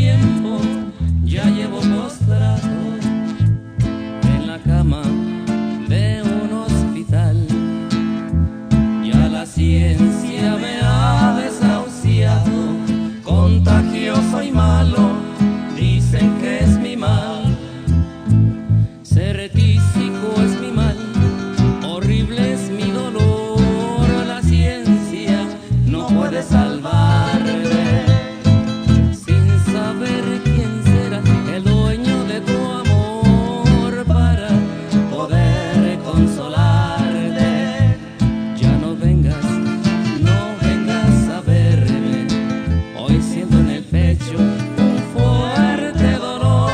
tiempo ya llevo postrado en la cama de un hospital. Ya la ciencia me ha desahuciado, contagioso y malo, dicen que es mi mal. Ser tísico es mi mal, horrible es mi dolor. La ciencia no puede salvarme, sin saber quién será el dueño de tu amor para poder consolarte. Ya no vengas a verme, hoy siento en el pecho un fuerte dolor.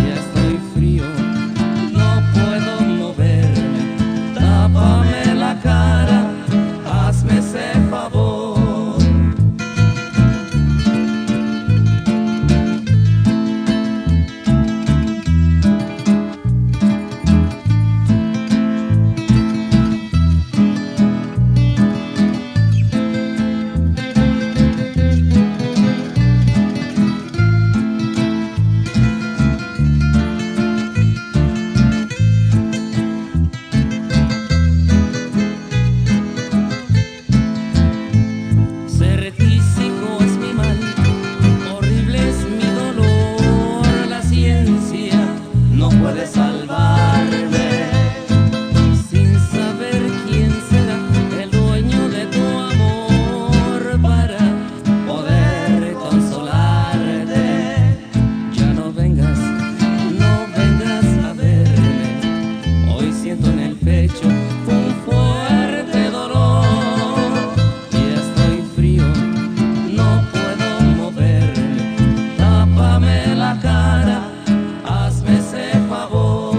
Ya estoy frío, no puedo moverme, tápame la cara, hazme ese favor. Ser tísico es mi mal, horrible es mi dolor. La ciencia no puede salvarme, sin saber quién será el dueño de tu amor para poder consolarte. Ya no vengas a verme, hoy siento en el pecho un fuerte dolor. Ya estoy frío, no puedo moverme, tápame la cara, hazme ese favor.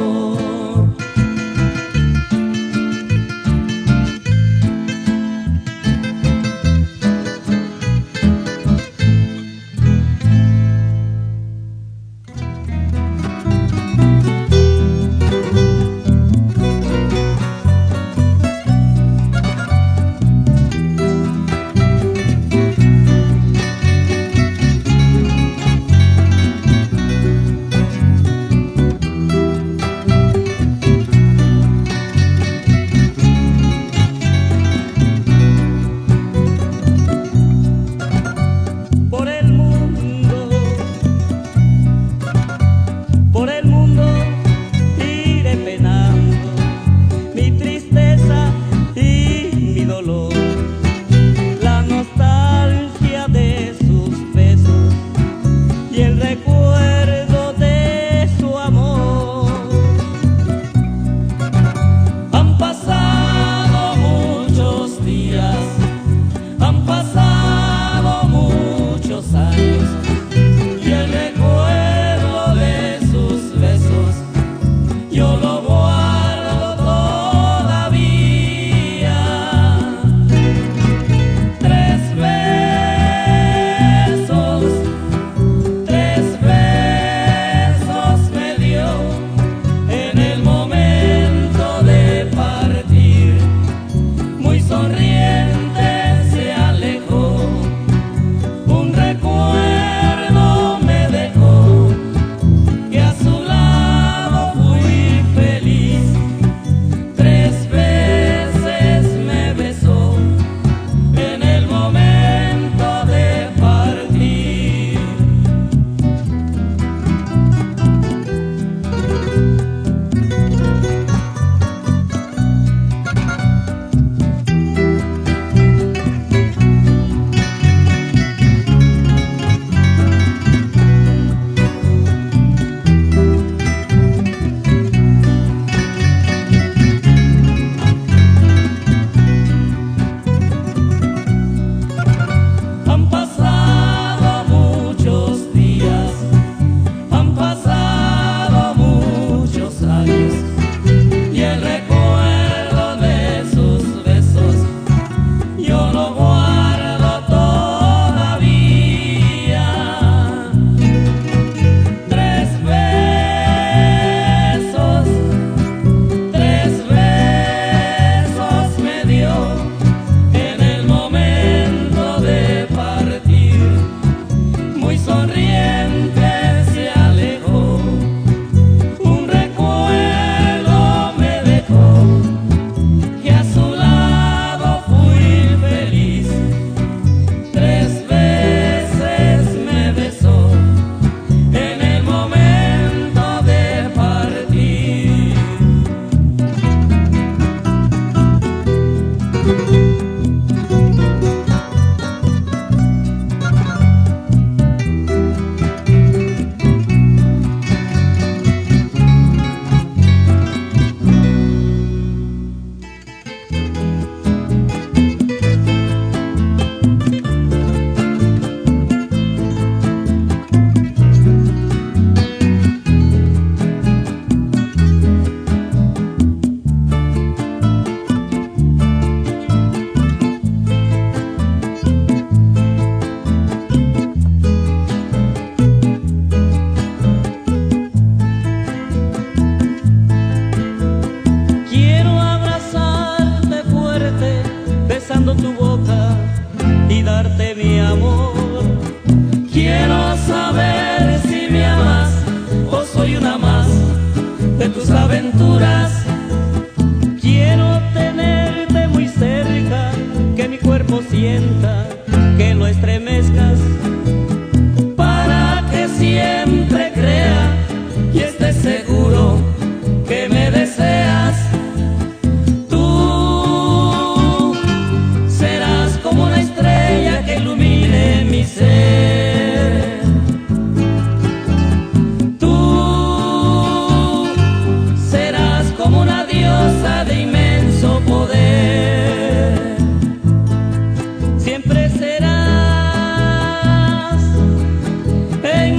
Por el mundo iré penando mi tristeza y mi dolor, la nostalgia de sus besos y el recuerdo de su amor. Han pasado muchos días, han pasado muchos años, y el recuerdo de sus besos yo lo guardo todavía. Tres besos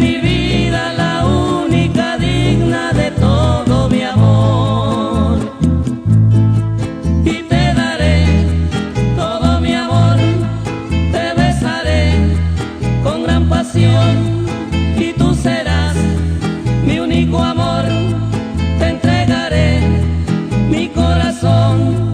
mi vida la única digna de todo mi amor. Y te daré todo mi amor, te besaré con gran pasión y tú serás mi único amor. Te entregaré mi corazón.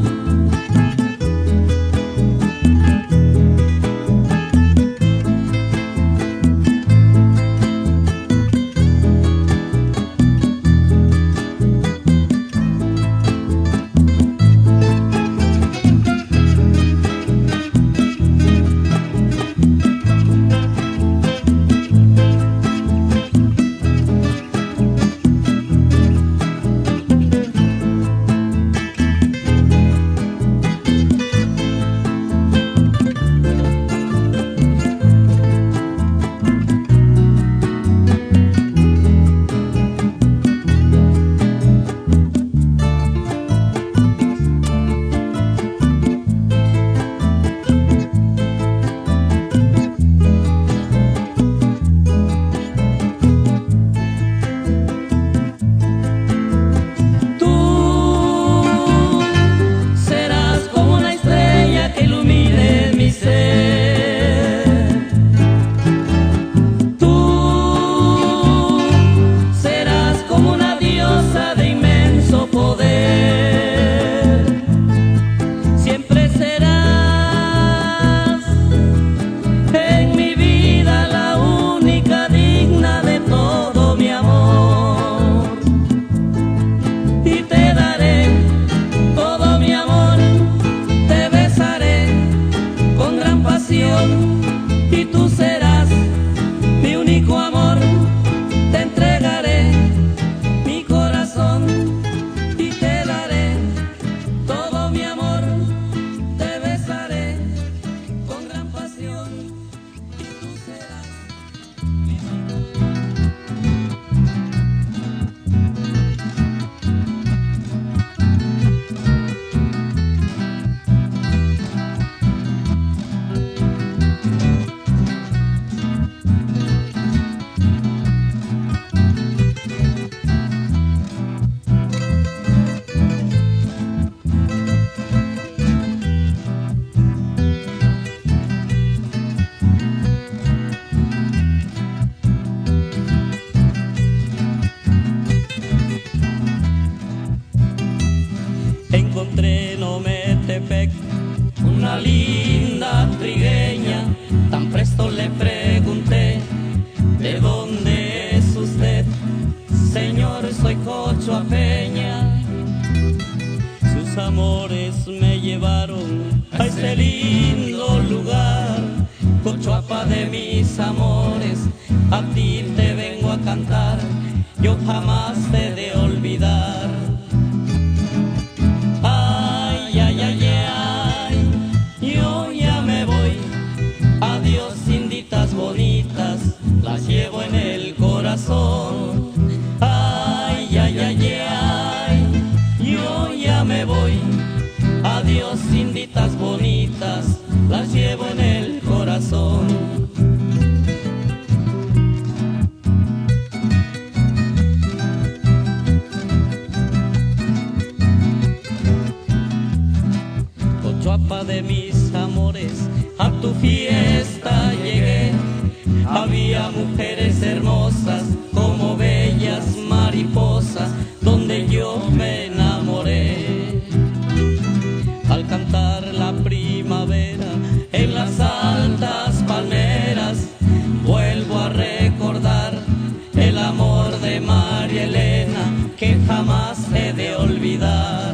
Y tú serás mi único amor, te entregaré mi corazón y te daré todo mi amor, te besaré con gran pasión y tú serás mi Encontré en Ometepec una linda trigueña, tan presto le pregunté, ¿de dónde es usted? Señor, soy cochoapeña. Sus amores me llevaron a este lindo lugar, Cochoapa de mis amores, a ti te vengo a cantar, yo jamás te he de olvidar. Adiós, inditas bonitas, las llevo en el corazón. Ay, ay, ay, ay, yo ya me voy. Adiós, inditas bonitas, las llevo en el corazón. Cochoapa de mis amores, a tu fiesta llegué, había mujeres hermosas como bellas mariposas, donde yo me enamoré. Al cantar la primavera en las altas palmeras, vuelvo a recordar el amor de María Elena que jamás he de olvidar.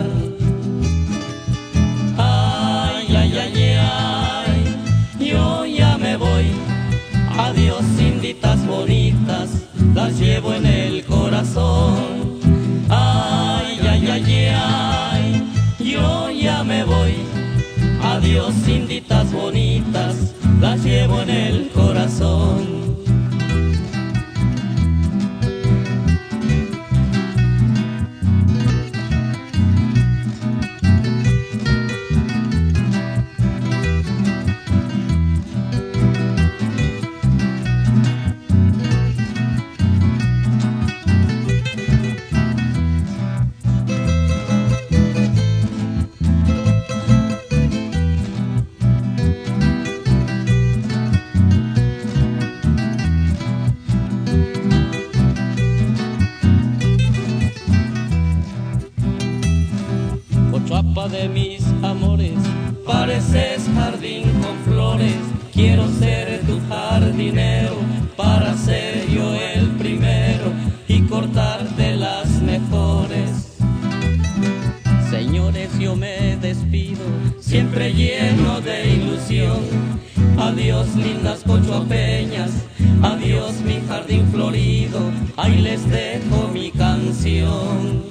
Adiós, inditas bonitas, las llevo en el corazón. Ay, ay, ay, ay, yo ya me voy. Adiós, inditas bonitas, las llevo en el corazón. jardín florido, ahí les dejo mi canción.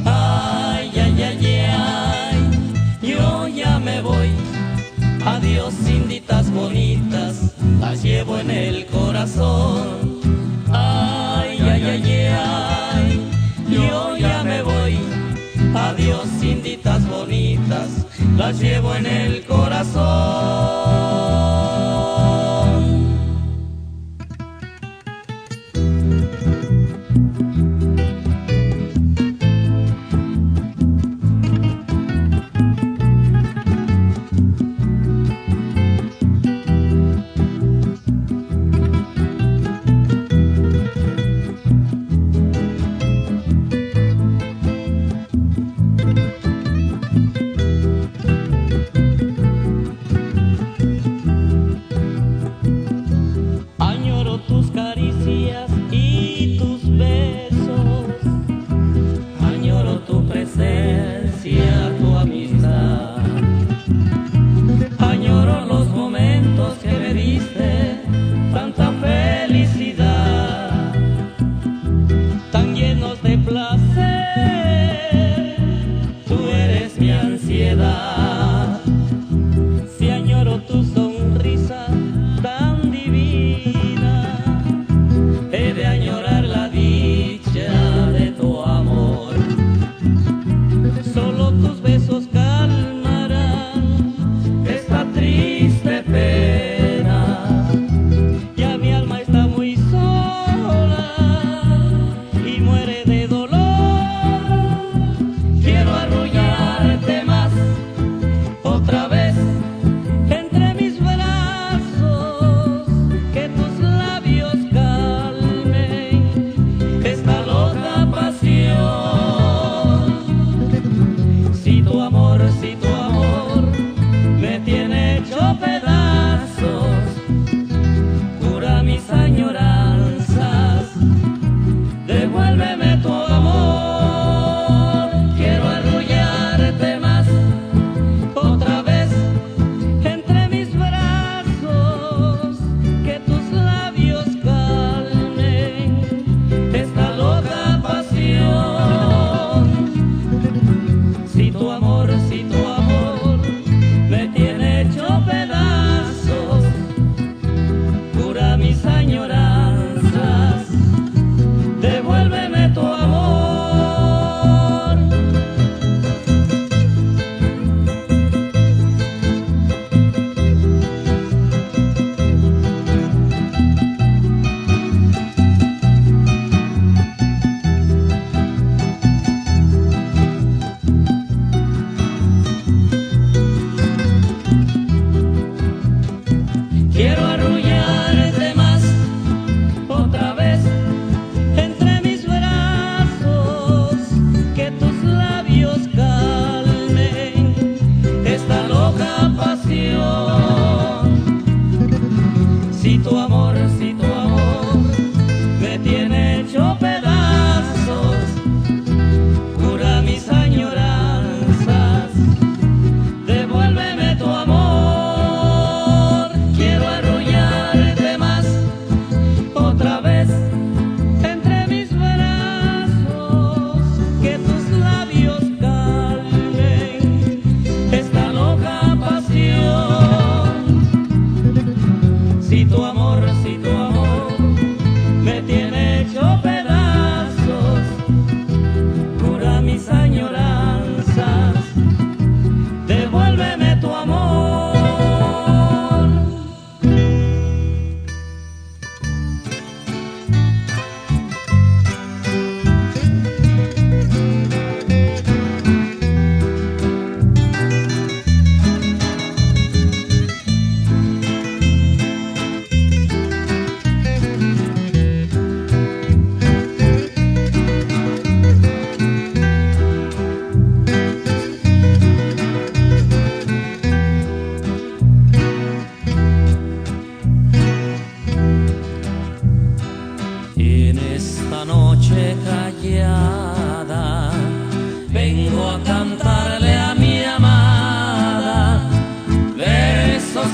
Ay, ay, ay, ay, yo ya me voy. Adiós, inditas bonitas, las llevo en el corazón. Ay, ay, ay, ay, yo ya me voy. Adiós, inditas bonitas, las llevo en el corazón.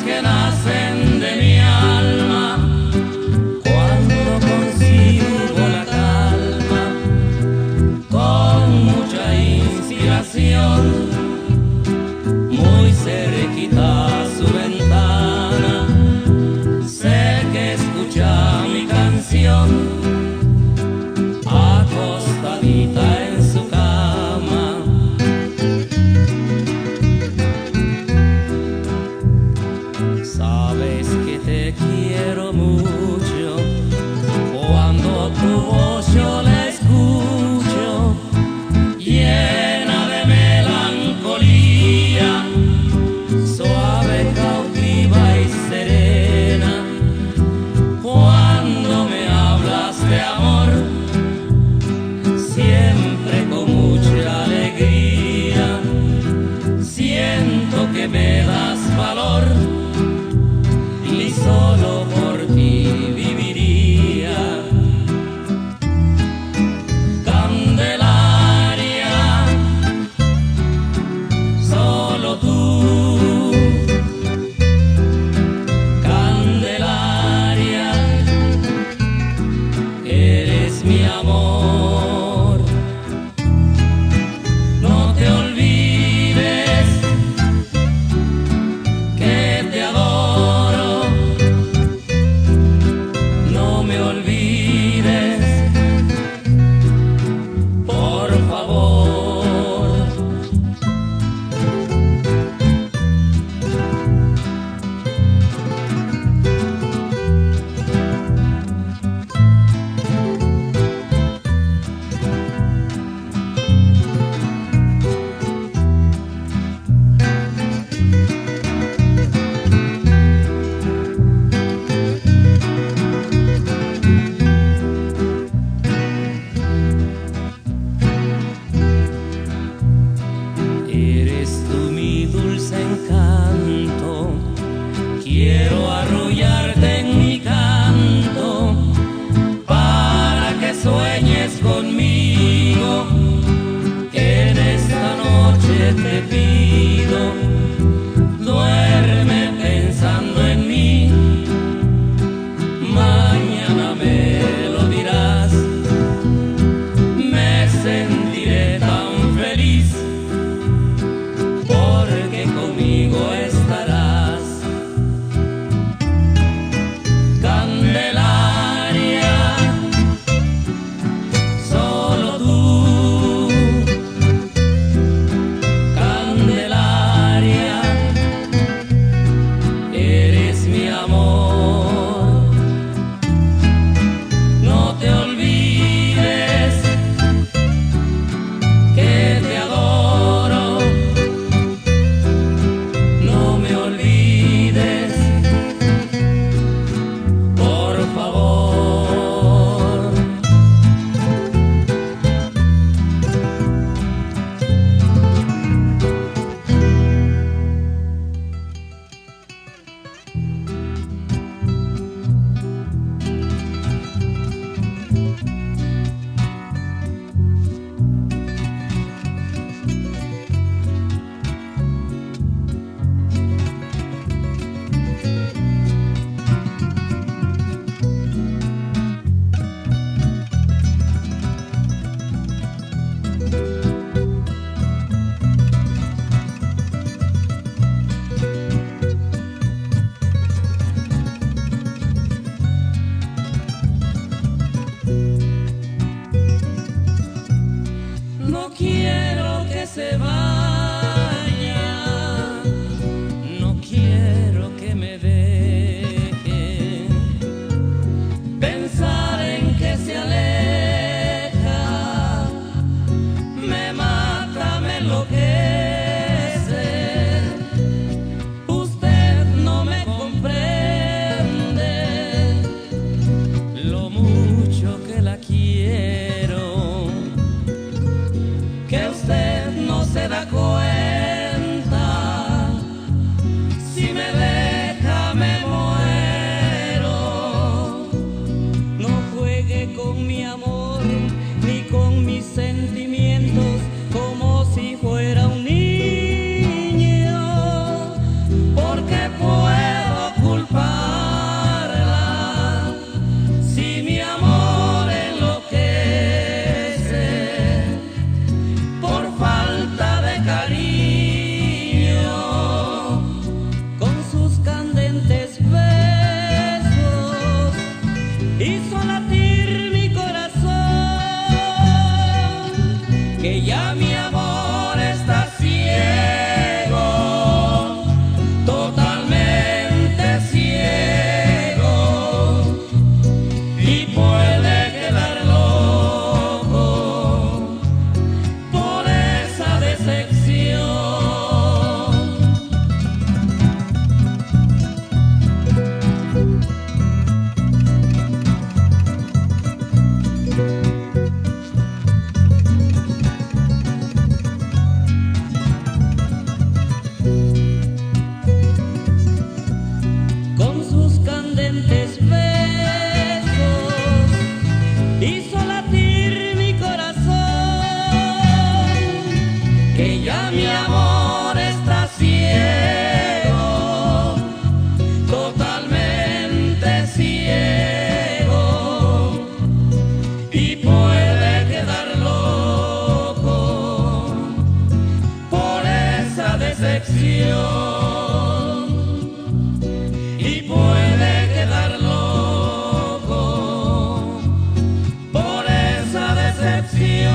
que nacen de mi alma quiero que se vaya, no quiero que me deje. Pensar en que se aleja me mata, me enloquece. Usted no me comprende lo mucho que la quiero, que usted no se da cuenta. Si me deja me muero. No juegue con mi amor ni con mis sentimientos como si fuera un niño, porque puedo culparla si mi amor enloquece por falta de cariño. Con sus candentes besos hizo latir mi corazón, que ya mi amor está ciego, totalmente ciego, y puede quedar loco por esa decepción. Con sus candentes besos hizo latir mi corazón, que ya mi amor está ciego, totalmente ciego, y puede quedar loco por esa decepción. Y puede quedar loco por esa decepción.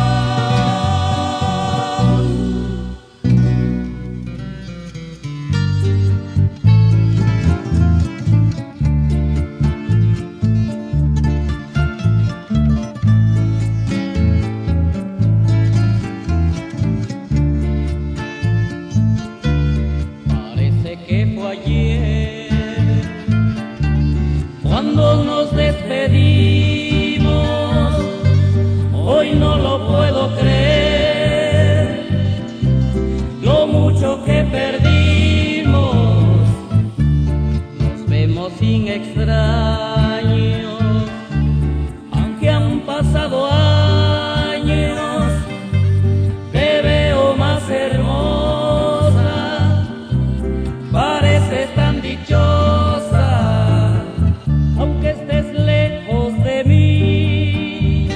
Parece que fue ayer cuando nos despedimos. Hoy no lo puedo creer, lo mucho que perdimos. Nos vemos sin extraños, aunque han pasado años. Te veo más hermosa, pareces tan dichosa, aunque estés lejos de mí.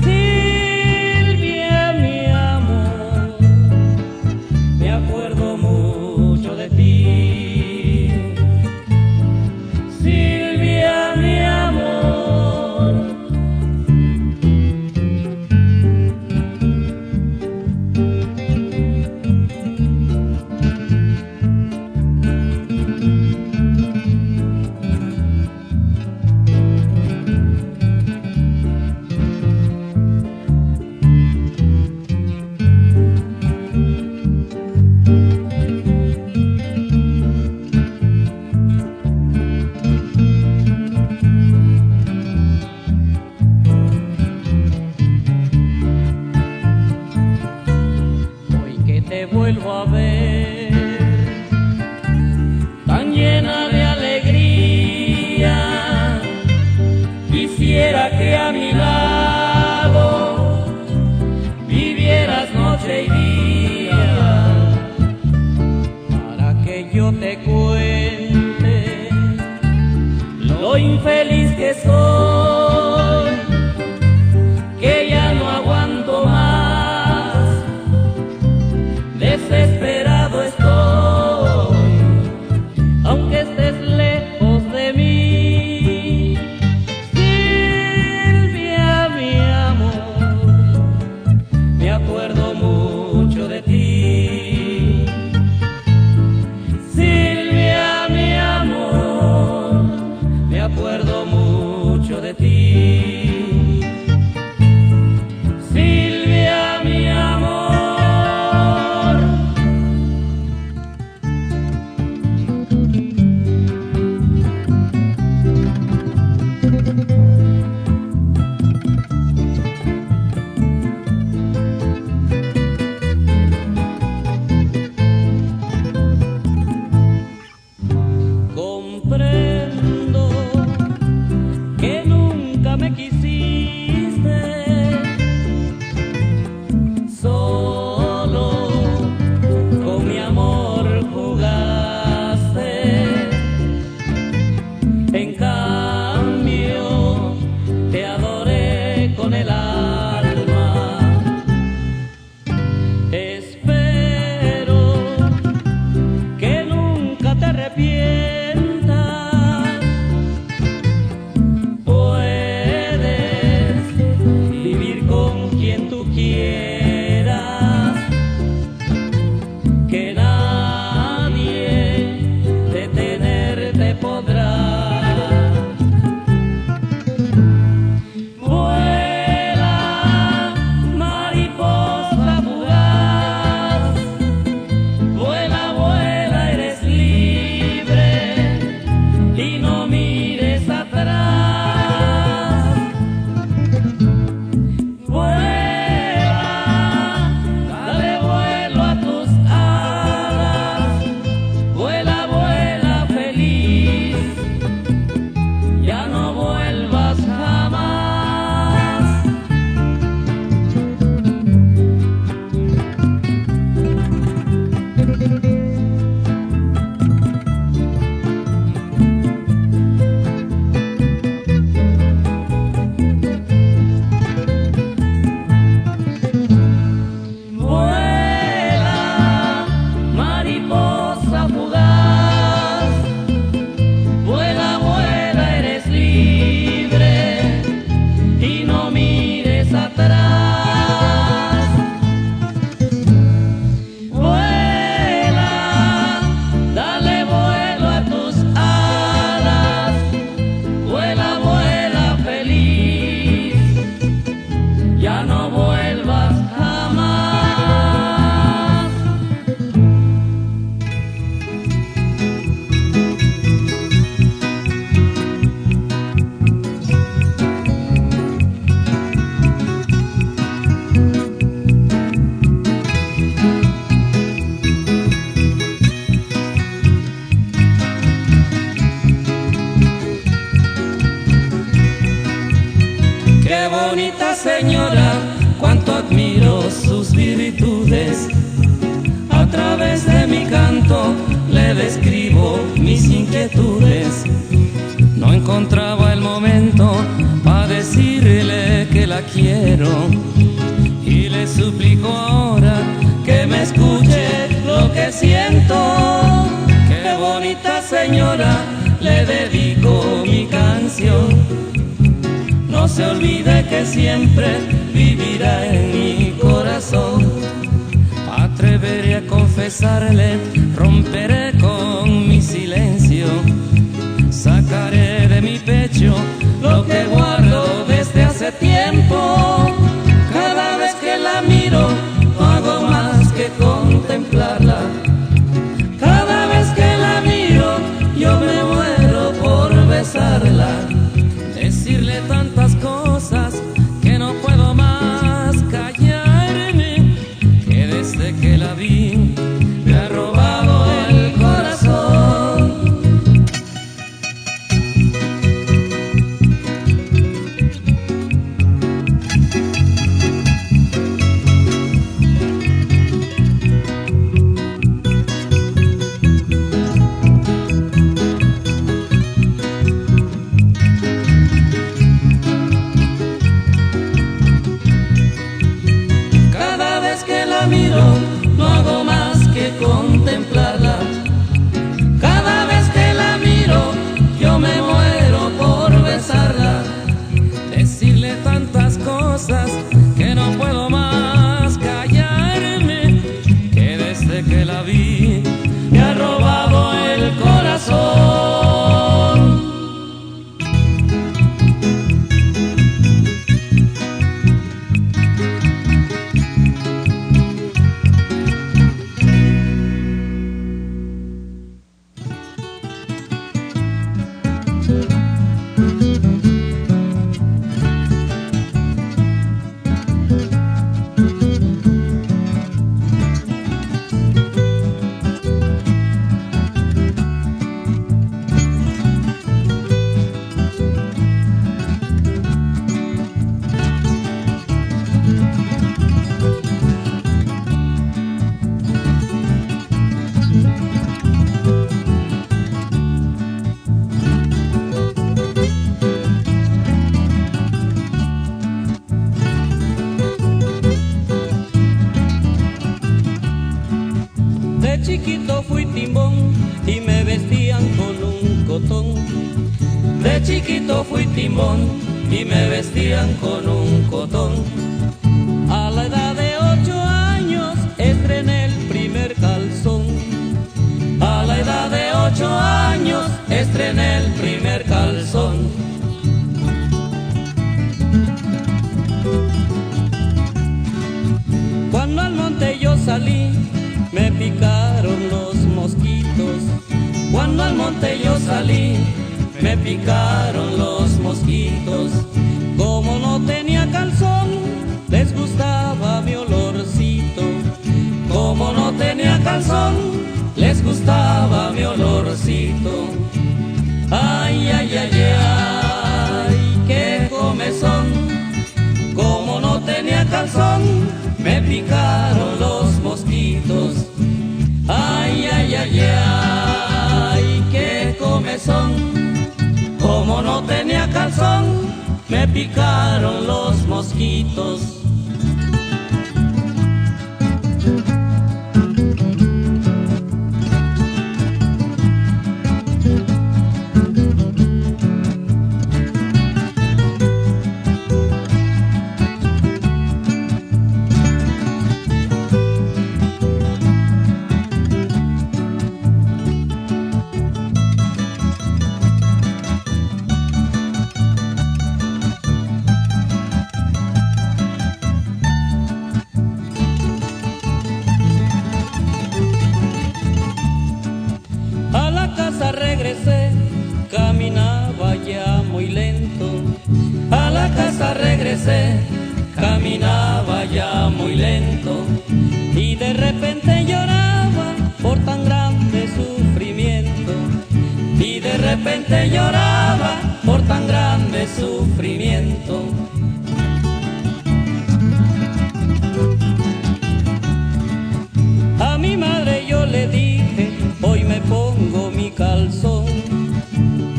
Silvia, mi amor, me acuerdo mucho de ti. Silvia, mi amor. Hoy que te vuelvo a ver, tan llena de alegría, quisiera que a mi lado vivieras noche y día, para que yo te cuente lo infeliz que soy, que ya no aguanto más, desesperado estoy, aunque estés lejos de mí. Silvia, ti. Silvia, mi amor, comprendo que nunca me quisiste, solo con mi amor jugaste. En cambio te adoré con el alma. Espero que nunca te arrepientas. Puedes vivir con quien tú quieras, que nadie detenerte podrá. Vuela, mariposa fugaz, vuela, vuela, eres libre y no mires atrás. Vuela, dale vuelo a tus alas, vuela, vuela feliz, ya no vuelvas jamás. Vuela, mariposa fugaz, vuela, vuela, eres libre y no mires atrás. Vuela, dale vuelo a tus alas, vuela, vuela feliz, ya no vuelvas jamás. Qué bonita señora, cuánto admiro sus virtudes. A través de mi canto le describo mis inquietudes. No encontraba el momento para decirle que la quiero y le suplico ahora que me escuche lo que siento. Qué bonita señora, le dedico mi canción. No se olvide que siempre vivirá en mi corazón. Atreveré a confesarle, romperé con mi silencio. Sacaré de mi pecho lo que guardo desde hace tiempo. Cada vez que la miro, no hago más que contemplarla. Cada vez que la miro, yo me muero por besarla. Decirle tantas cosas que no puedo más callarme, que desde que la vi me ha robado el corazón. chiquito fui timbón y me vestían con un cotón. De chiquito fui timbón y me vestían con un cotón. A la edad de 8 años estrené el primer calzón. A la edad de 8 años estrené el primer calzón. Cuando al monte yo salí, me picaron los mosquitos. Cuando al monte yo salí, me picaron los mosquitos. Como no tenía calzón, les gustaba mi olorcito. Como no tenía calzón, les gustaba mi olorcito. Ay, ay, ay, ay, qué comezón. Como no tenía calzón, me picaron los mosquitos. Ay, ay, ay, ay, qué comezón. Como no tenía calzón, me picaron los mosquitos. Regresé, caminaba ya muy lento. A la casa regresé, caminaba ya muy lento. Y de repente lloraba por tan grande sufrimiento. Y de repente lloraba por tan grande sufrimiento. A mi madre yo le dije, hoy me pongo mi calzón.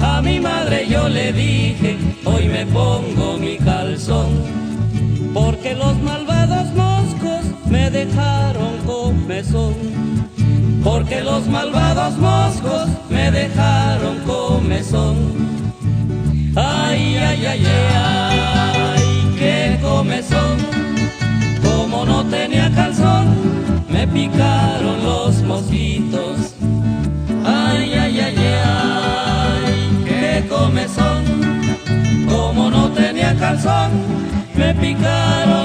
A mi madre yo le dije, hoy me pongo mi calzón. Porque los malvados moscos me dejaron comezón. Porque los malvados moscos me dejaron comezón. Ay, ay, ay, ay, qué comezón. Como no tenía calzón, me picaron los mosquitos. Ay, ay, ay, ay, qué comezón. Como no tenía calzón, me picaron